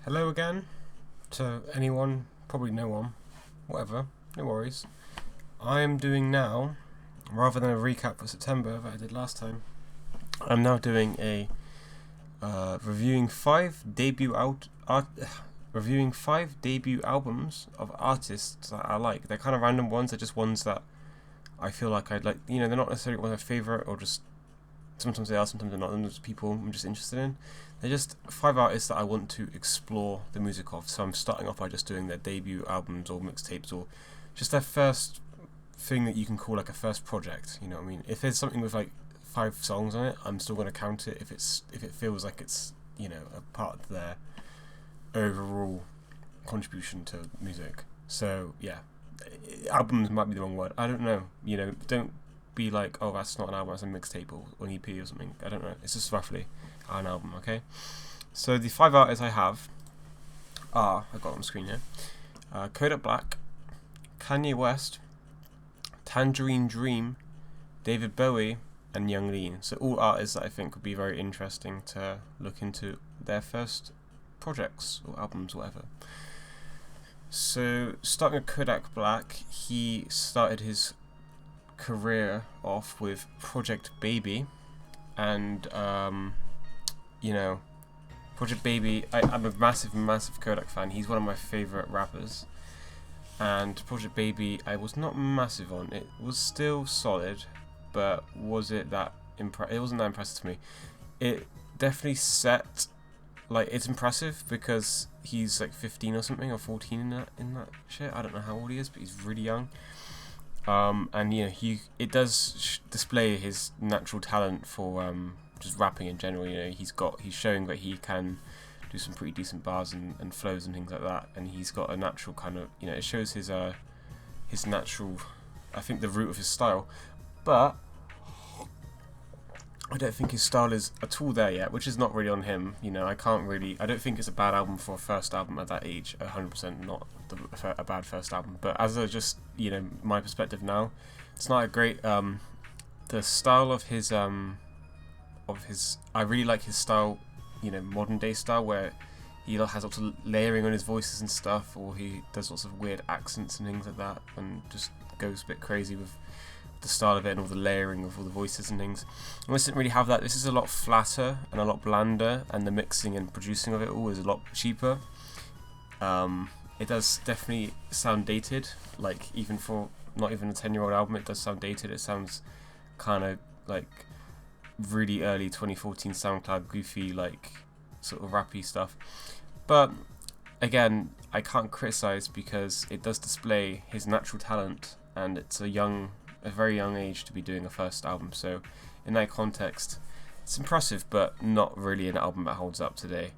Hello again to anyone, probably no one, whatever, no worries. I am doing now, rather than a recap for September that I did last time, I'm now doing a reviewing reviewing five debut albums of artists that I like. They're kind of random ones. They're just ones that I feel like I'd like. They're not necessarily one of my favorite, or just sometimes they are, sometimes they're not. And there's people I'm just interested in. They're just five artists that I want to explore the music of. So I'm starting off by just doing their debut albums or mixtapes, or just their first thing that you can call like a first project. You know what I mean? If there's something with like 5 songs on it, I'm still going to count it if it feels like it's a part of their overall contribution to music. So yeah, albums might be the wrong word. I don't know. Don't be like, oh, that's not an album, that's a mixtape or an EP or something. I don't know. It's just roughly an album, okay? So the 5 artists I have are, I got on screen here, Kodak Black, Kanye West, Tangerine Dream, David Bowie, and Young Lean. So all artists that I think would be very interesting to look into their first projects or albums, whatever. So starting with Kodak Black, he started his career off with Project Baby, and Project Baby, I'm a massive Kodak fan. He's one of my favourite rappers, and Project Baby I was not massive on. It was still solid, but it wasn't that impressive to me. It definitely set, like, it's impressive because he's like 15 or something, or 14 in that shit. I don't know how old he is, but he's really young. And it does display his natural talent for just rapping in general. He's showing that he can do some pretty decent bars and flows and things like that, and he's got a natural kind of, it shows his natural, I think, the root of his style. But I don't think his style is at all there yet, which is not really on him. I don't think it's a bad album for a first album at that age. 100% not a bad first album. But as my perspective now, it's not a great. The style of his I really like his style. Modern day style where he has lots of layering on his voices and stuff, or he does lots of weird accents and things like that, and just goes a bit crazy with the style of it and all the layering of all the voices and things. And this didn't really have that. This is a lot flatter and a lot blander, and the mixing and producing of it all is a lot cheaper. It does definitely sound dated, like even for not even a 10-year-old album, it does sound dated. It sounds kind of like really early 2014 SoundCloud goofy, like sort of rappy stuff. But again, I can't criticize because it does display his natural talent, and it's a very young age to be doing a first album. So in that context, it's impressive, but not really an album that holds up today.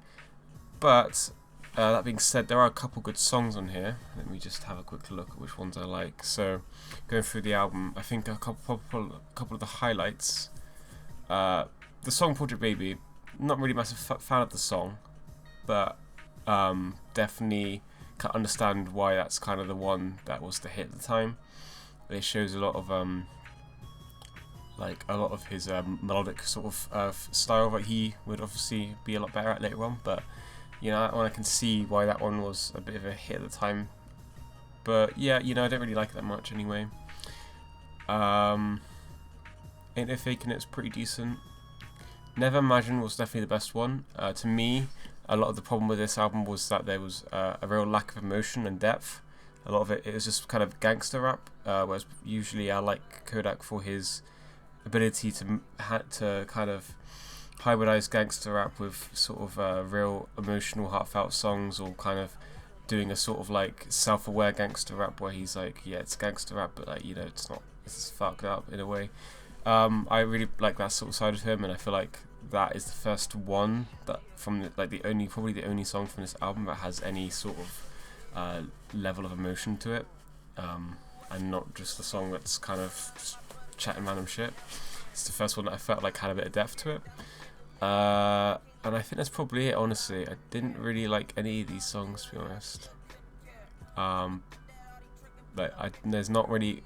But that being said, there are a couple good songs on here. Let me just have a quick look at which ones I like. So going through the album, I think a couple of the highlights. The song Project Baby, not really massive fan of the song, but definitely can understand why that's kind of the one that was the hit at the time. It shows a lot of his melodic sort of style that he would obviously be a lot better at later on. But that one, I can see why that one was a bit of a hit at the time. But yeah, I don't really like it that much anyway. Ain't No Faking It's pretty decent. Never Imagine was definitely the best one. To me, a lot of the problem with this album was that there was a real lack of emotion and depth. A lot of it was just kind of gangster rap, whereas usually I like Kodak for his ability to kind of hybridize gangster rap with sort of real emotional, heartfelt songs, or kind of doing a sort of like self-aware gangster rap where he's like, yeah, it's gangster rap, but like, it's fucked up in a way. I really like that sort of side of him, and I feel like that is the first one that probably the only song from this album that has any sort of level of emotion to it, and not just a song that's kind of just chatting random shit. It's the first one that I felt like had a bit of depth to it, and I think that's probably it. Honestly, I didn't really like any of these songs, to be honest. There's not really,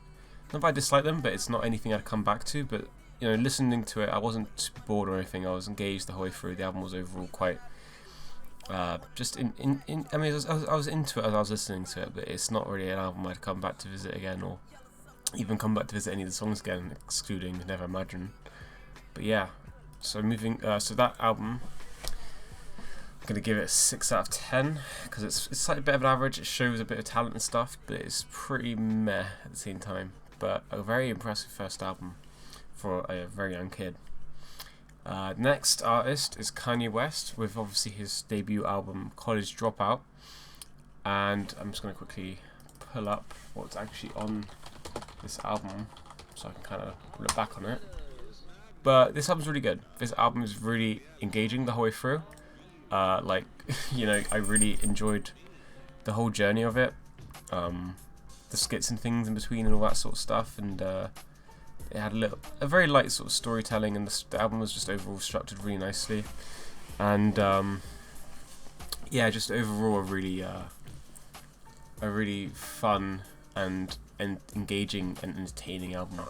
not that I dislike them, but it's not anything I'd come back to. But listening to it, I wasn't bored or anything. I was engaged the whole way through. The album was overall quite Just I mean, I was into it as I was listening to it, but it's not really an album I'd come back to visit again, or even come back to visit any of the songs again, excluding Never Imagine. But yeah, so so that album, I'm gonna give it a 6 out of 10 because it's like a bit of an average. It shows a bit of talent and stuff, but it's pretty meh at the same time. But a very impressive first album for a very young kid. Next artist is Kanye West with obviously his debut album College Dropout, and I'm just going to quickly pull up what's actually on this album so I can kind of look back on it. But this album's really good. This album is really engaging the whole way through. I really enjoyed the whole journey of it, the skits and things in between and all that sort of stuff, and it had a very light sort of storytelling, and the album was just overall structured really nicely, and just overall a really fun and engaging and entertaining album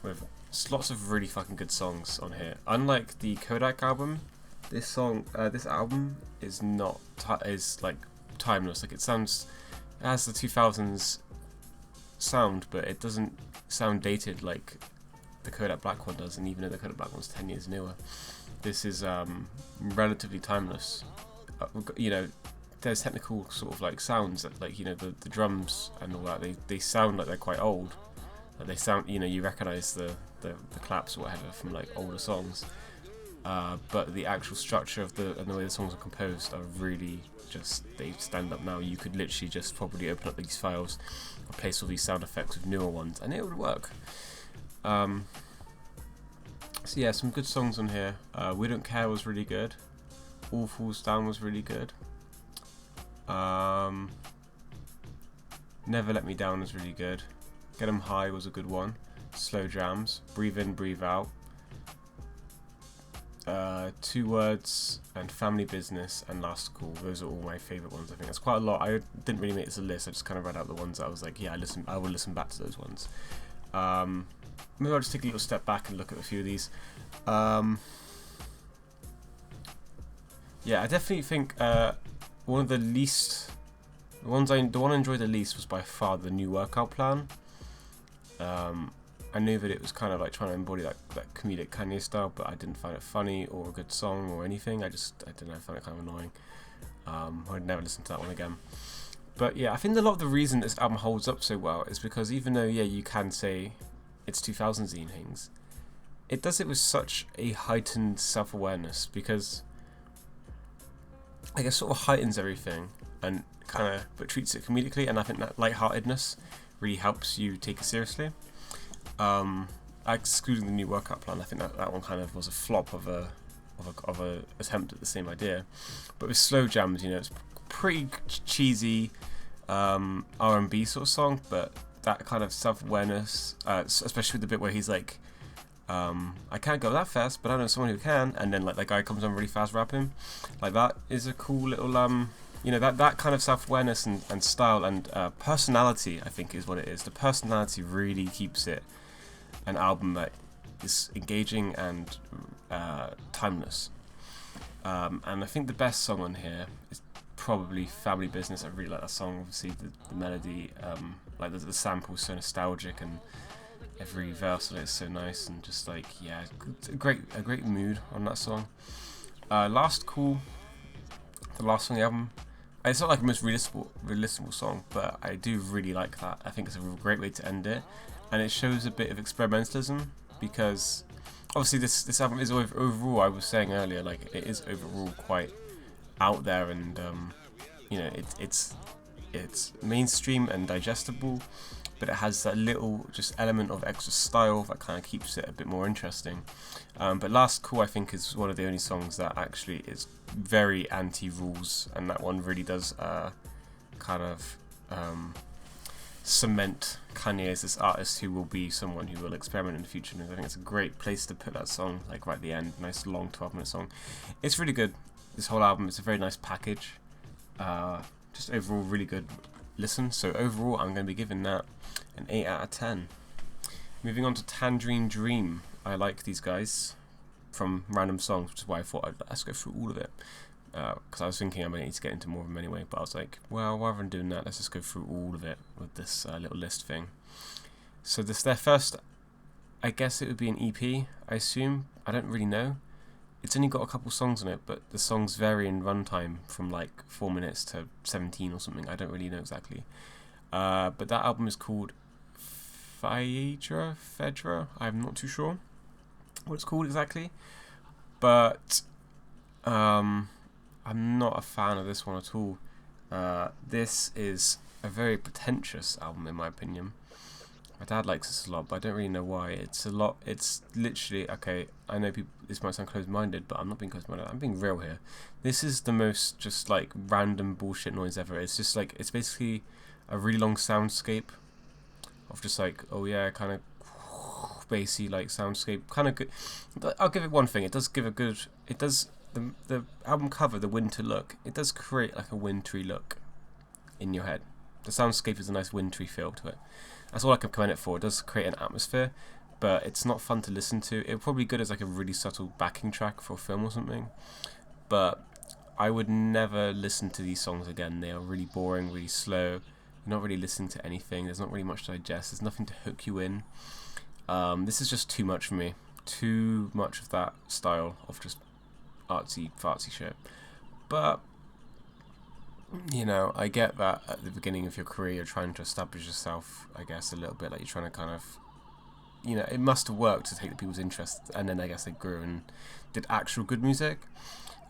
with lots of really fucking good songs on here. Unlike the Kodak album, this album is not timeless. Like it has the 2000s sound, but it doesn't sound dated like the Kodak Black one does, and even though the Kodak Black one's 10 years newer, this is relatively timeless. There's technical sort of like sounds that, like, the drums and all that, they sound like they're quite old. Like they sound, you recognize the claps or whatever from like older songs, but the actual structure of and the way the songs are composed are really they stand up now. You could literally just probably open up these files, replace all these sound effects with newer ones, and it would work. So yeah, some good songs on here. We Don't Care was really good. All Falls Down was really good. Never Let Me Down was really good. Get 'Em High was a good one. Slow Jams. Breathe In, Breathe Out. 2 Words and Family Business and Last Call. Those are all my favourite ones. I think that's quite a lot. I didn't really make this a list. I just kind of read out the ones that I was like, yeah, I will listen back to those ones. Maybe I'll just take a little step back and look at a few of these. I definitely think one of the one I enjoyed the least was by far the New Workout Plan. I knew that it was kind of like trying to embody that comedic Kanye style, but I didn't find it funny or a good song or anything. I don't know, I found it kind of annoying. I'd never listen to that one again. But yeah, I think a lot of the reason this album holds up so well is because even though, you can say it's 2000s and things, it does it with such a heightened self-awareness, because I guess sort of heightens everything and but treats it comedically, and I think that lightheartedness really helps you take it seriously. Excluding the New Workout Plan, I think that one kind of was a flop of a attempt at the same idea. But with Slow Jams, it's pretty cheesy R&B sort of song, but that kind of self-awareness, especially with the bit where he's like, I can't go that fast, but I know someone who can, and then like that guy comes on really fast rapping, like that is a cool little that kind of self-awareness and style and personality, I think, is what it is. The personality really keeps it an album that is engaging and timeless. And I think the best song on here is probably Family Business. I really like that song. Obviously the melody, the sample's so nostalgic, and every verse of it is so nice, and just like, yeah, a great mood on that song. Last Call, the last song on the album. It's not like the most realisable song, but I do really like that. I think it's a great way to end it, and it shows a bit of experimentalism, because obviously this album is overall, I was saying earlier, like it is overall quite out there, and it's mainstream and digestible, but it has that little just element of extra style that kind of keeps it a bit more interesting. But Last Call, I think, is one of the only songs that actually is very anti-rules, and that one really does cement Kanye as this artist who will be someone who will experiment in the future. And I think it's a great place to put that song, like right at the end. Nice long 12-minute song. It's really good. This whole album, it's a very nice package. Just overall really good listen. So overall, I'm going to be giving that an 8 out of 10. Moving on to Tangerine Dream. I like these guys from random songs, which is why I thought let's go through all of it. because I was thinking I might need to get into more of them anyway, but I was like, well, rather than doing that, let's just go through all of it with this little list thing. So this their first, I guess it would be an EP, I assume. I don't really know. It's only got a couple songs on it, but the songs vary in runtime from like 4 minutes to 17 or something. I don't really know exactly. But that album is called Phaedra. I'm not too sure what it's called exactly. But I'm not a fan of this one at all. This is a very pretentious album in my opinion. My dad likes this a lot, but I don't really know why. It's literally, okay, I know people, this might sound closed-minded, but I'm not being closed-minded, I'm being real here. This is the most just like random bullshit noise ever. It's just like, it's basically a really long soundscape of just like, oh yeah, kind of bassy like soundscape, kind of good. I'll give it one thing, it does give a good, it does, the album cover, the winter look, it does create like a wintry look in your head. The soundscape has a nice wintry feel to it. That's all I can commend it for. It does create an atmosphere, but it's not fun to listen to. It would probably be good as like a really subtle backing track for a film or something, but I would never listen to these songs again. They are really boring, really slow. You're not really listening to anything. There's not really much to digest. There's nothing to hook you in. This is just too much for me. Too much of that style of just artsy fartsy shit. But you know, I get that at the beginning of your career you're trying to establish yourself, I guess, a little bit, like you're trying to kind of, you know, it must have worked to take the people's interest, and then I guess they grew and did actual good music.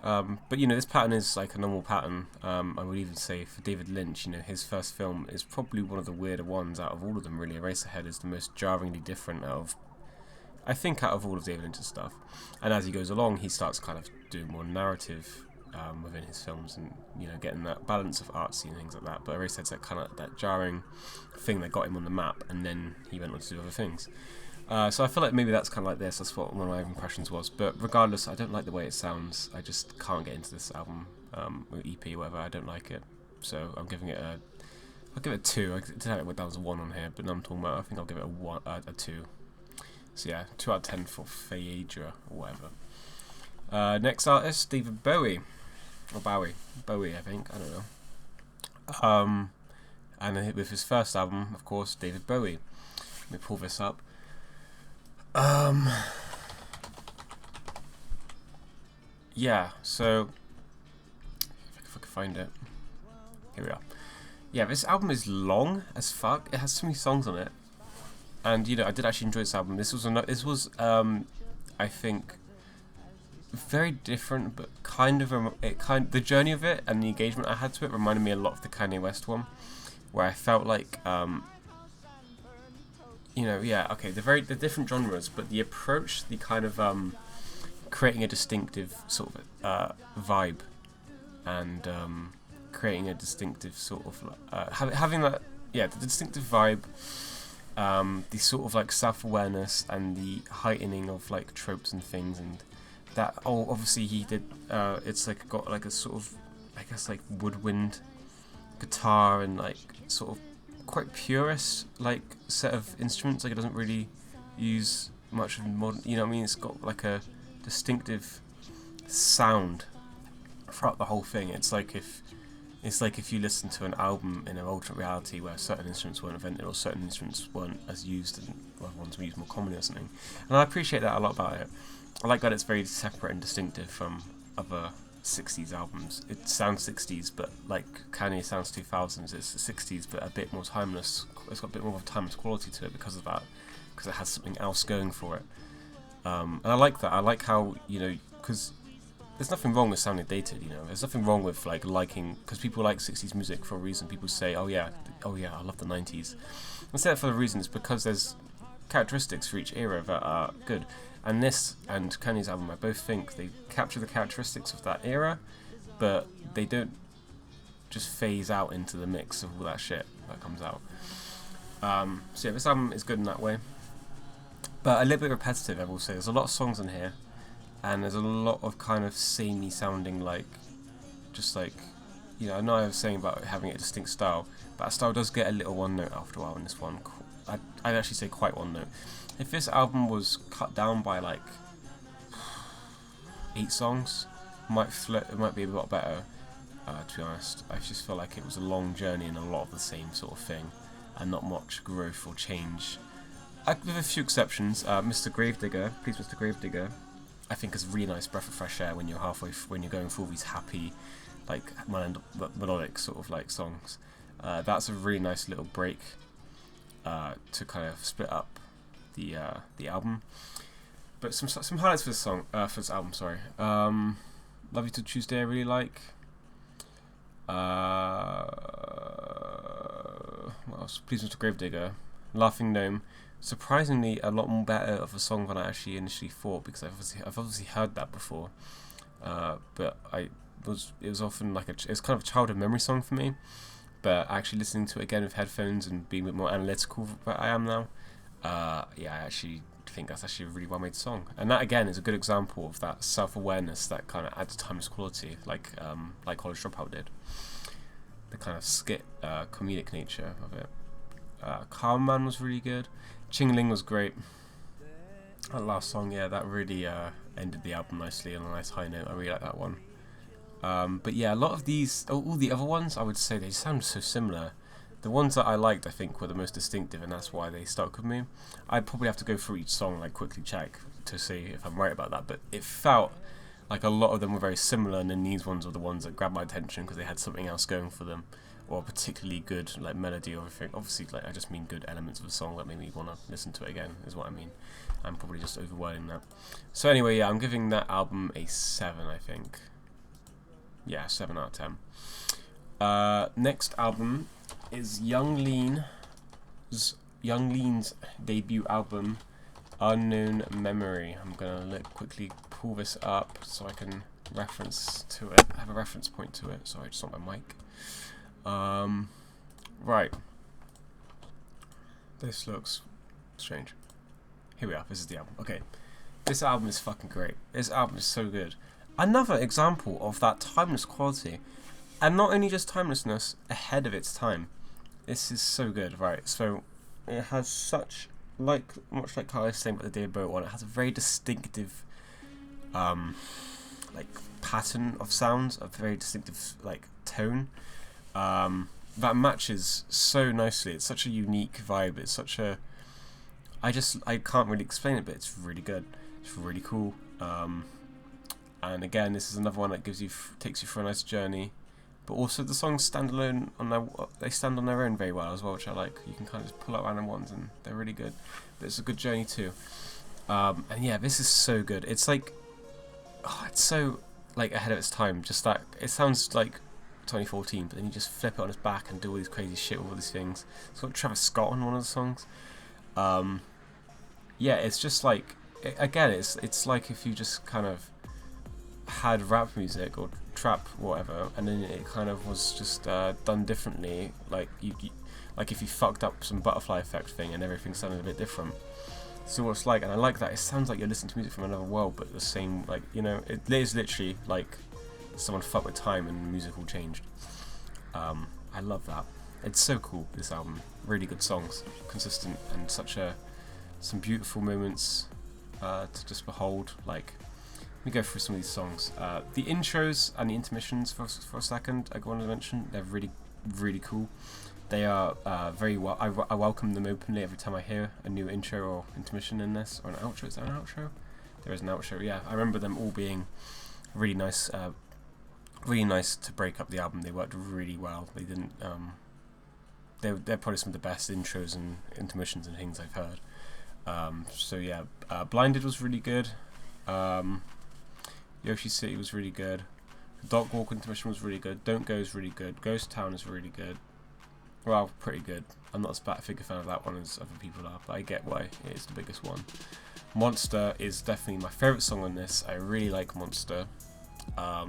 But you know, this pattern is like a normal pattern. I would even say for David Lynch, you know, his first film is probably one of the weirder ones out of all of them, really. Eraserhead is the most jarringly different out of all of David Lynch's stuff. And as he goes along, he starts kind of doing more narrative within his films, and you know, getting that balance of artsy and things like that. But Eraserhead's that kind of that jarring thing that got him on the map, and then he went on to do other things. So I feel like maybe that's kind of like this. That's what one of my impressions was. But regardless, I don't like the way it sounds. I just can't get into this album, or EP, whatever. I don't like it. So I'm giving it I'll give it a 2. I did have it down as a 1 on here, but now I'm talking about, I think I'll give it a 2. So yeah, 2 out of 10 for Phaedra or whatever. Next artist, David Bowie. Or Bowie, I think, I don't know. And with his first album, of course, David Bowie. Let me pull this up. Yeah, so if I can find it, here we are. Yeah, this album is long as fuck. It has so many songs on it, and you know, I did actually enjoy this album. This was I think, very different, but the journey of it and the engagement I had to it reminded me a lot of the Kanye West one, where I felt like, you know, yeah, okay, the different genres, but the approach, the kind of creating a distinctive sort of vibe, and creating a distinctive sort of having that, yeah, the distinctive vibe, the sort of like self-awareness and the heightening of like tropes and things, and that, obviously he did, it's like got like a sort of, I guess, like woodwind guitar and like sort of quite purist like set of instruments. Like it doesn't really use much of modern, you know what I mean? It's got like a distinctive sound throughout the whole thing. It's like if you listen to an album in an alternate reality where certain instruments weren't invented or certain instruments weren't as used and other ones were used more commonly or something. And I appreciate that a lot about it. I like that it's very separate and distinctive from other 60s albums. It sounds 60s, but like Kanye sounds 2000s. It's 60s, but a bit more timeless. It's got a bit more of a timeless quality to it because of that, because it has something else going for it. And I like that. I like how, you know, because there's nothing wrong with sounding dated, you know. There's nothing wrong with like liking, because people like 60s music for a reason. People say, oh yeah, I love the 90s. I say that for the reason it's because there's characteristics for each era that are good. And this and Kanye's album, I both think they capture the characteristics of that era, but they don't just phase out into the mix of all that shit that comes out. So yeah, this album is good in that way, but a little bit repetitive, I will say. There's a lot of songs in here, and there's a lot of kind of samey sounding, like, just like, you know, I know I was saying about having a distinct style, but that style does get a little one note after a while in this one. I'd actually say quite one note. If this album was cut down by like 8 songs, it might be a lot better. To be honest, I just felt like it was a long journey and a lot of the same sort of thing, and not much growth or change. With a few exceptions, Mr. Gravedigger, Please Mr. Gravedigger, I think is a really nice breath of fresh air when you're when you're going through all these happy, like melodic sort of like songs. That's a really nice little break to kind of split up the album. But some highlights for this song, for this album. Sorry, Love You Till Tuesday I really like. What else? Please Mr. Gravedigger, Laughing Gnome. Surprisingly, a lot more better of a song than I actually initially thought, because I've obviously heard that before, but it was often like it's kind of a childhood memory song for me. But actually listening to it again with headphones and being a bit more analytical than I am now, I actually think that's actually a really well made song. And that again is a good example of that self-awareness that kind of adds timeless quality, like College Dropout did. The kind of skit, comedic nature of it. Calm Man was really good. Chingling was great. That last song, yeah, that really ended the album nicely on a nice high note. I really like that one. But yeah, a lot of these, all the other ones, I would say they sound so similar. The ones that I liked, I think, were the most distinctive, and that's why they stuck with me. I'd probably have to go through each song, like quickly check to see if I'm right about that. But it felt like a lot of them were very similar, and then these ones were the ones that grabbed my attention because they had something else going for them, or a particularly good like melody or everything. Obviously, like I just mean good elements of a song that made me want to listen to it again, is what I mean. I'm probably just overwhelming that. So anyway, yeah, I'm giving that album a 7, I think. Yeah, 7 out of 10. Next album is Young Lean's debut album, Unknown Memory. I'm gonna quickly pull this up so I can reference to it. I have a reference point to it. Sorry, I just want my mic. Right. This looks strange. Here we are. This is the album. Okay. This album is fucking great. This album is so good. Another example of that timeless quality. And not only just timelessness, ahead of its time. This is so good, right? So, it has such, much like Carl was saying about the David Bowie one, it has a very distinctive, pattern of sounds, a very distinctive, tone, that matches so nicely. It's such a unique vibe. It's such a, I can't really explain it, but it's really good. It's really cool. And again, this is another one that takes you for a nice journey. But also the songs stand alone they stand on their own very well as well, which I like. You can kind of just pull out random ones and they're really good. But it's a good journey too. And yeah, this is so good. It's it's so ahead of its time. Just that it sounds like 2014, but then you just flip it on its back and do all these crazy shit with all these things. It's got Travis Scott on one of the songs. Yeah, it's just it's like if you just kind of had rap music or trap whatever, and then it kind of was just done differently, like if you fucked up some butterfly effect thing and everything sounded a bit different. So what it's like, and I like that. It sounds like you're listening to music from another world, but the same, it is literally like someone fucked with time and music all changed. I love that. It's so cool, this album. Really good songs, consistent, and some beautiful moments to just behold. Let me go through some of these songs. The intros and the intermissions for a second, I want to mention, they're really, really cool. They are very well. I welcome them openly every time I hear a new intro or intermission in this, or an outro. Is there an outro? There is an outro. Yeah, I remember them all being really nice. Really nice to break up the album. They worked really well. They didn't. They're probably some of the best intros and intermissions and things I've heard. So yeah, Blinded was really good. Yoshi City was really good. Dog Walk intermission was really good. Don't Go is really good. Ghost Town is really good. Well, pretty good. I'm not as big a fan of that one as other people are, but I get why it is the biggest one. Monster is definitely my favourite song on this. I really like Monster. I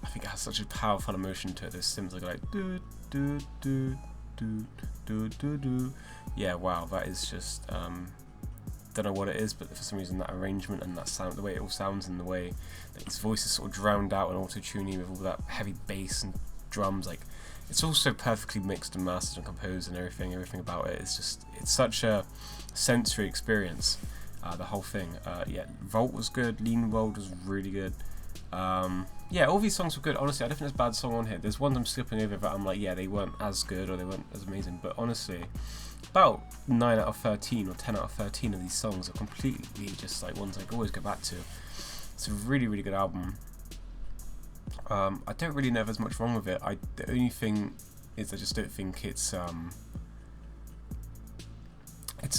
think it has such a powerful emotion to it. There's sims like do do do do do do do. Yeah, wow, that is just don't know what it is, but for some reason that arrangement and that sound, the way it all sounds, and the way that his voice is sort of drowned out and auto-tuning with all that heavy bass and drums, it's all so perfectly mixed and mastered and composed, and everything about it. It's such a sensory experience, the whole thing. Yeah, Vault was good. Lean World was really good. Yeah, all these songs were good. Honestly, I don't think there's a bad song on here. There's ones I'm skipping over that I'm like, yeah, they weren't as good or they weren't as amazing. But honestly, about 9 out of 13 or 10 out of 13 of these songs are completely just like ones I can always go back to. It's a really, really good album. I don't really know if there's much wrong with it. The only thing is I just don't think it's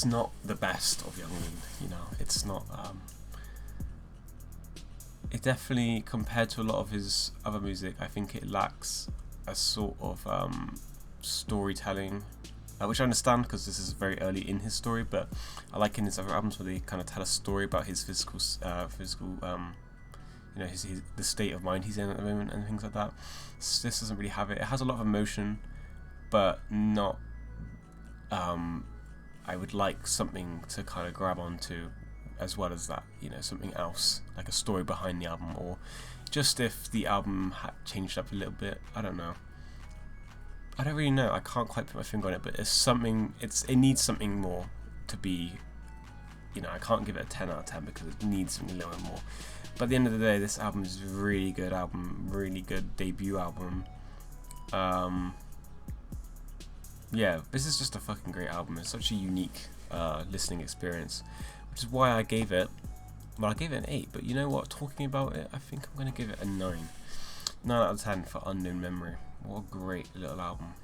not the best of Young Lean, you know. It's not. It definitely, compared to a lot of his other music, I think it lacks a sort of storytelling, which I understand because this is very early in his story. But I like in his other albums where they kind of tell a story about his physical, you know, the state of mind he's in at the moment and things like that. So this doesn't really have it. It has a lot of emotion, but not. I would like something to kind of grab onto, as well as that, you know, something else, like a story behind the album, or just if the album had changed up a little bit. I don't know. I don't really know. I can't quite put my finger on it, but it's something. It needs something more to be. You know, I can't give it a 10 out of 10 because it needs something a little bit more. But at the end of the day, this album is a really good album, really good debut album. Yeah, this is just a fucking great album. It's such a unique listening experience, which is why I gave it. Well, I gave it an 8, but you know what? Talking about it, I think I'm gonna give it a 9. 9 out of 10 for Unknown Memory. What a great little album.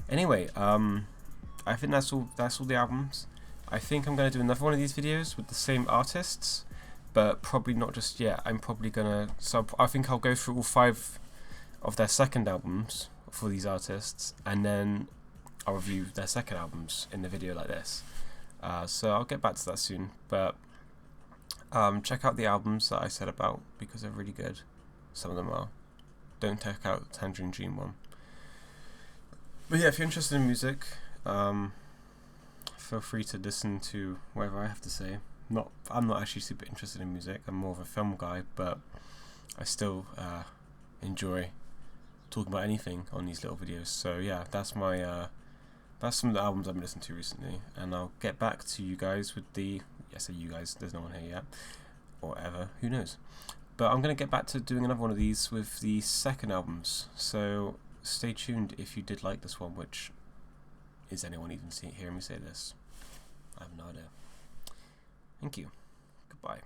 Anyway, I think that's all. That's all the albums. I think I'm gonna do another one of these videos with the same artists, but probably not just yet. I'm probably gonna. So I think I'll go through all 5 of their second albums for these artists, and then I'll review their second albums in the video like this. So I'll get back to that soon, but check out the albums that I said about because they're really good. Some of them are. Don't check out Tangerine Dream one. But yeah, if you're interested in music, feel free to listen to whatever I have to say. I'm not actually super interested in music. I'm more of a film guy, but I still enjoy talking about anything on these little videos. So yeah, that's some of the albums I've been listening to recently, and I'll get back to you guys with the. Yes, you guys. There's no one here yet, or ever. Who knows? But I'm gonna get back to doing another one of these with the second albums. So stay tuned if you did like this one. Which is anyone even hearing me say this? I have no idea. Thank you. Goodbye.